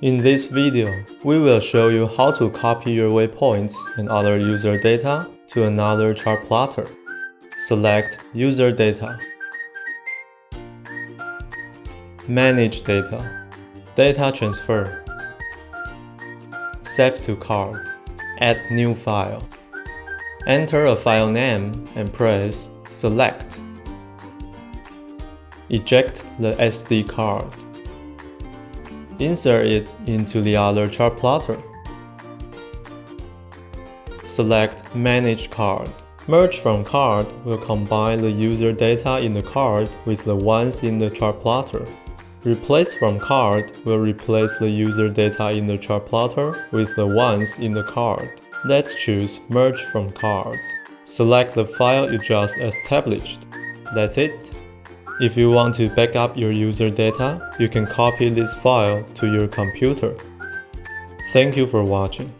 In this video, we will show you how to copy your waypoints and other user data to another chart plotter. Select User Data. Manage Data. Data Transfer. Save to Card. Add new file. Enter a file name and press Select. Eject the SD card. Insert it into the other chart plotter. Select Manage Card. Merge from card will combine the user data in the card with the ones in the chart plotter. Replace from card will replace the user data in the chart plotter with the ones in the card. Let's choose Merge from card. Select the file you just established. That's it. If you want to back up your user data, you can copy this file to your computer. Thank you for watching.